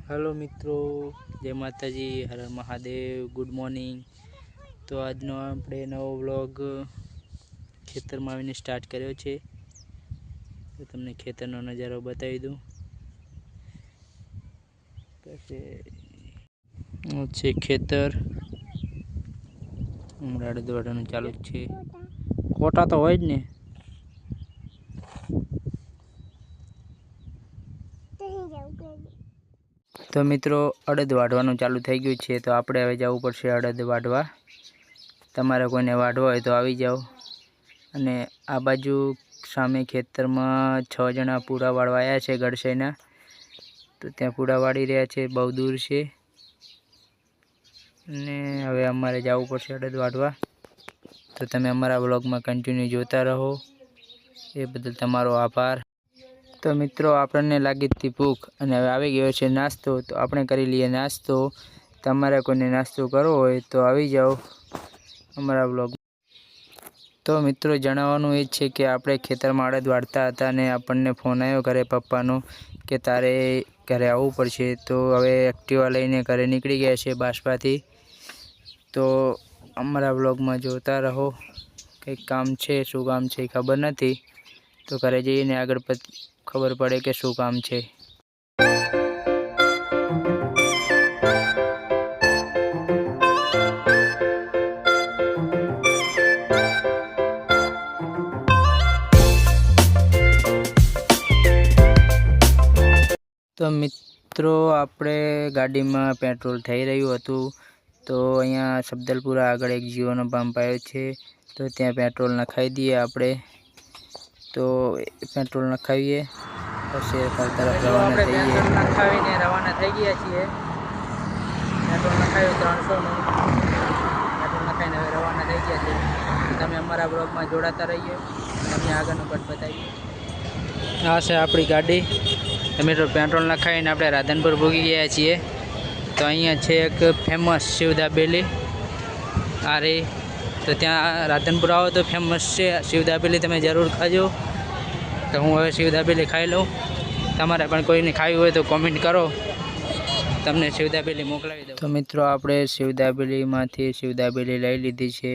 Hello मित्रों, जय माताजी, हर हर महादेव, गुड मॉर्निंग। तो આજનો આપણે નવો વ્લોગ ખેતરમાં આવીને સ્ટાર્ટ કર્યો છે। તો તમને ખેતરનો નજારો બતાવી દઉં। છે ખેતર હમણાં અડદવાડાનું ચાલુ જ છે। કોટા તો હોય જ ને। તો મિત્રો અડદ વાઢવાનું ચાલુ થઈ ગયું છે, તો આપણે હવે જવું પડશે અડદ વાઢવા। તમારે કોઈને વાઢવા હોય તો આવી જાઓ। અને આ બાજુ સામે ખેતરમાં 6 જણા પૂરા વાળવા આવ્યા છે ગડસઈના, તો ત્યાં પૂરા વાળી રહ્યા છે, બહુ દૂર છે। અને હવે અમારે જવું પડશે અડદ વાઢવા। તો તમે અમારા વ્લોગમાં કન્ટિન્યુ જોતા રહો, એ બદલ તમારો આભાર। તો મિત્રો આપણને લાગી હતી ભૂખ અને હવે આવી ગયો છે નાસ્તો, તો આપણે કરી લઈએ નાસ્તો। તમારે કોઈને નાસ્તો કરવો હોય તો આવી જાઓ અમારા વ્લોગ। તો મિત્રો જણાવવાનું એ છે કે આપણે ખેતરમાં અડદ વાઢતા હતા અને આપણને ફોન આવ્યો ઘરે પપ્પાનો કે તારે ઘરે આવવું પડશે। તો હવે એક્ટિવા લઈને ઘરે નીકળી ગયા છે બાસપાથી। તો અમારા વ્લોગમાં જોતા રહો, કંઈક કામ છે, શું કામ છે ખબર નથી, તો ઘરે જઈને આગળ ખબર પડે કે શું કામ છે। તો મિત્રો આપણે ગાડીમાં પેટ્રોલ થઈ રહ્યું હતું, તો અહીંયા સબદલપુરા આગળ એક જીઓનો પંપ આવ્યો છે, તો ત્યાં પેટ્રોલ નખાવી દઈએ આપણે। તો પેટ્રોલ નખાવીએ પછી તરફ રવાના થઈએ। નખાવીને રવાના થઈ ગયા છીએ। પેટ્રોલ નખાવ્યું 300નું, પેટ્રોલ નખાવીને હવે રવાના થઈ ગયા છીએ। તમે અમારા બ્લોગમાં જોડાતા રહીએ, તમને આગળનું કટ બતાવીએ। આ છે આપણી ગાડી। મિત્રો પેટ્રોલ નખાવીને આપણે રાધનપુર ભોગી ગયા છીએ। તો અહીંયા છે એક ફેમસ શિવ દાબેલી આ રે, તો ત્યાં રાધનપુર આવો તો ફેમસ છે શિવ દાબેલી, તમે જરૂર ખાજો। તો હું હવે શિવ દાબેલી ખાઈ લઉં। તમારે પણ કોઈને ખાવી હોય તો કોમેન્ટ કરો, તમને શિવ દાબેલી મોકલાવી દઉં। તો મિત્રો આપણે શિવ દાબેલીમાંથી શિવ દાબેલી લઈ લીધી છે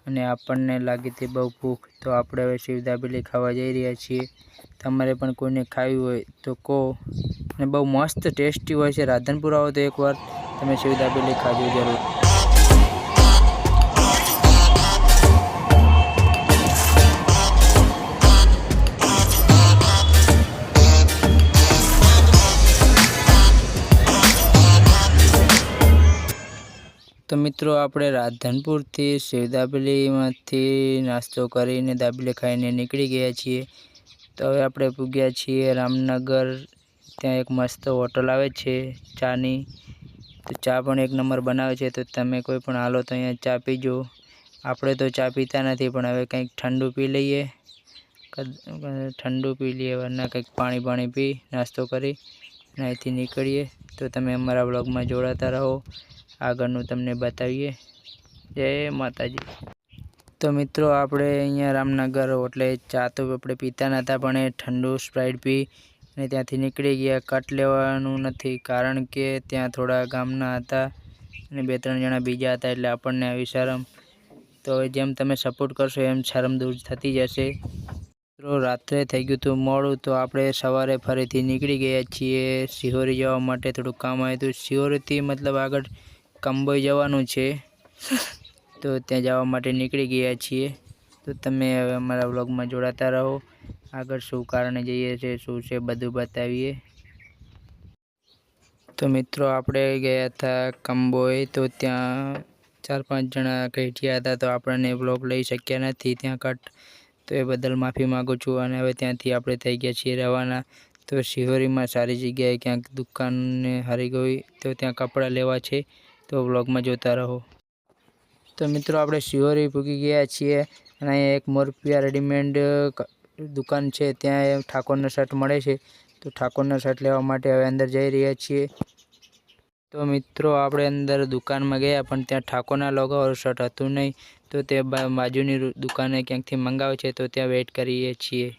અને આપણને લાગી હતી બહુ ભૂખ, તો આપણે હવે શિવ દાબેલી ખાવા જઈ રહ્યા છીએ। તમારે પણ કોઈને ખાવી હોય તો કહો, અને બહુ મસ્ત ટેસ્ટી હોય છે। રાધનપુર આવો તો એકવાર તમે શિવ દાબેલી ખાજો જરૂર। તો મિત્રો આપણે રાધનપુરથી શિવ દાબેલીમાંથી નાસ્તો કરીને દાબેલી ખાઈને નીકળી ગયા છીએ। તો હવે આપણે પૂગ્યા છીએ રામનગર। ત્યાં એક મસ્ત હોટલ આવે છે ચાની, તો ચા પણ એક નંબર બનાવે છે। તો તમે કોઈ પણ હાલો તો અહીંયા ચા પીજો। આપણે તો ચા પીતા નથી, પણ હવે કંઈક ઠંડુ પી લઈએ, વરના કંઈક પાણી પી નાસ્તો કરી અને અહીંથી નીકળીએ। તો તમે અમારા બ્લોગમાં જોડાતા રહો, આગળનું તમને બતાવીએ। જય માતાજી। તો મિત્રો આપણે અહીંયા રામનગર એટલે ચા તો આપણે પીતા નહોતા, પણ એ ઠંડુ સ્પ્રાઇટ પી અને ત્યાંથી નીકળી ગયા। કટ લેવાનું નથી, કારણ કે ત્યાં થોડા ગામના હતા અને 2-3 જણા બીજા હતા, એટલે આપણને આવી શરમ। તો જેમ તમે સપોર્ટ કરશો એમ શરમ દૂર થતી જશે। તો રાત્રે થઈ ગયું હતું મોડું, તો આપણે સવારે ફરીથી નીકળી ગયા છીએ શિહોરી જવા માટે। થોડુંક કામ આવ્યું હતું શિહોરીથી, મતલબ આગળ કંબોઈ જવાનું છે, તો ત્યાં જવા માટે નીકળી ગયા છીએ। તો તમે હવે અમારા વ્લોગમાં જોડાતા રહો, આગળ શું કારણે જઈએ છીએ, શું છે બધું બતાવીએ। તો મિત્રો આપણે ગયા હતા કંબોઈ, તો ત્યાં 4-5 જણા કહેઠિયા હતા, તો આપણને વ્લોગ લઈ શક્યા નથી ત્યાં કટ, તો એ બદલ માફી માગું છું। અને હવે ત્યાંથી આપણે થઈ ગયા છીએ રવાના। તો શિહોરીમાં સારી જગ્યાએ ક્યાંક દુકાનને હારી ગઈ, તો ત્યાં કપડાં લેવા છે, તો વ્લોગમાં જોતા રહો। તો મિત્રો આપણે શિહોરી પૂગી ગયા છીએ અને અહીંયા એક મોરપિયા રેડીમેડ દુકાન છે, ત્યાં ઠાકોરના શર્ટ મળે છે, તો ઠાકોરના શર્ટ લેવા માટે હવે અંદર જઈ રહ્યા છીએ। તો મિત્રો આપણે અંદર દુકાનમાં ગયા, પણ ત્યાં ઠાકોરના લોગો શર્ટ હતું નહીં, તો તે બાજુની દુકાને ક્યાંકથી મંગાવે છે, તો ત્યાં વેઇટ કરીએ છીએ।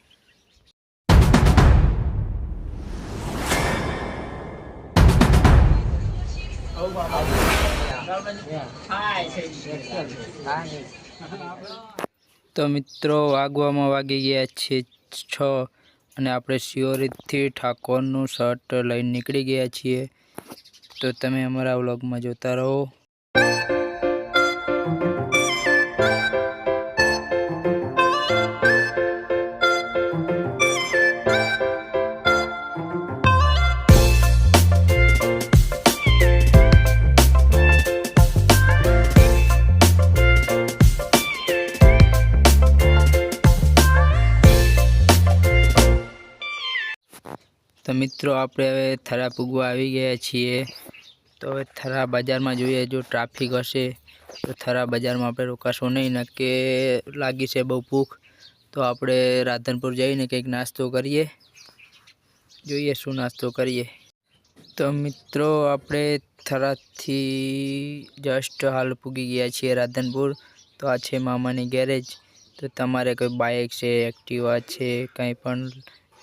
તો મિત્રો વાગવામાં વાગી ગયા છે 6 અને આપણે શિયોરીથી ઠાકોરનું શર્ટ લઈને નીકળી ગયા છીએ. તો તમે અમારા વ્લોગમાં જોતા રહો. તો મિત્રો આપણે હવે થરા પૂગવા આવી ગયા છીએ. તો હવે થરા બજારમાં જોઈએ, જો ટ્રાફિક હશે તો થરા બજારમાં આપણે રોકાશું નહીં, ન કે લાગી છે બહુ ભૂખ. તો આપણે રાધનપુર જઈને કંઈક નાસ્તો કરીએ, જોઈએ શું નાસ્તો કરીએ. તો મિત્રો આપણે થરાથી જસ્ટ હાલ પૂગી ગયા છીએ રાધનપુર. તો આ છે મામાની ગેરેજ. તો તમારે કોઈ બાઇક છે, એક્ટિવા છે, કંઈ પણ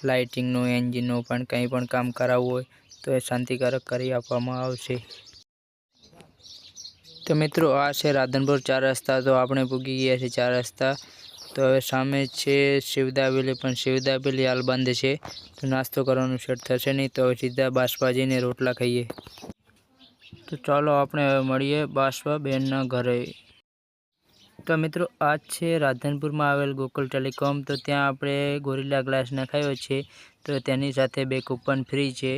લાઇટિંગનું, એન્જિનનું પણ કંઈ પણ કામ કરાવવું હોય તો એ શાંતિકારક કરી આપવામાં આવશે. તો મિત્રો આ છે રાધનપુર 4 રસ્તા. તો આપણે પૂગી ગયા છે 4 રસ્તા. તો હવે સામે છે શિવદાબેલી, પણ શિવદાબેલી હાલ બંધ છે, તો નાસ્તો કરવાનું સેટ થશે નહીં. તો સીધા બાસપાજીને રોટલા ખાઈએ. તો ચાલો આપણે હવે મળીએ બાસપા બેનના ઘરે. તો મિત્રો આ છે રાધનપુરમાં આવેલ ગોકુલ ટેલિકોમ. તો ત્યાં આપણે ગોરિલ્લા ગ્લાસ નખાયો છે, તો તેની સાથે 2 કૂપન ફ્રી છે.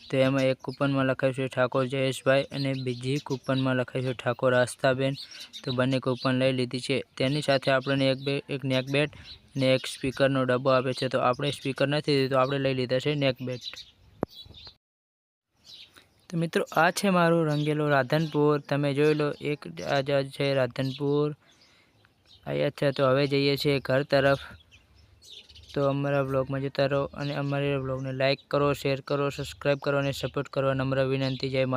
તો એમાં એક કૂપનમાં લખાયું છે ઠાકોર જયેશભાઈ અને બીજી કૂપનમાં લખાયું છે ઠાકોર આસ્થાબેન. તો બંને કૂપન લઈ લીધી છે. તેની સાથે આપણને એક નેક બેટ અને એક સ્પીકરનો ડબ્બો આપે છે. તો આપણે સ્પીકર નથી લીધું, તો આપણે લઈ લીધા છે નેક બેટ. તો મિત્રો આ છે મારું રંગેલું રાધનપુર. તમે જોઈ લો, એક આ છે રાધનપુર આવ્યા છે. તો હવે જઈએ છીએ ઘર તરફ. તો અમારા બ્લોગમાં જોતા રહો અને અમારા બ્લોગને લાઇક કરો, શેર કરો, સબસ્ક્રાઈબ કરો અને સપોર્ટ કરવા નમ્ર વિનંતી. જય માતા.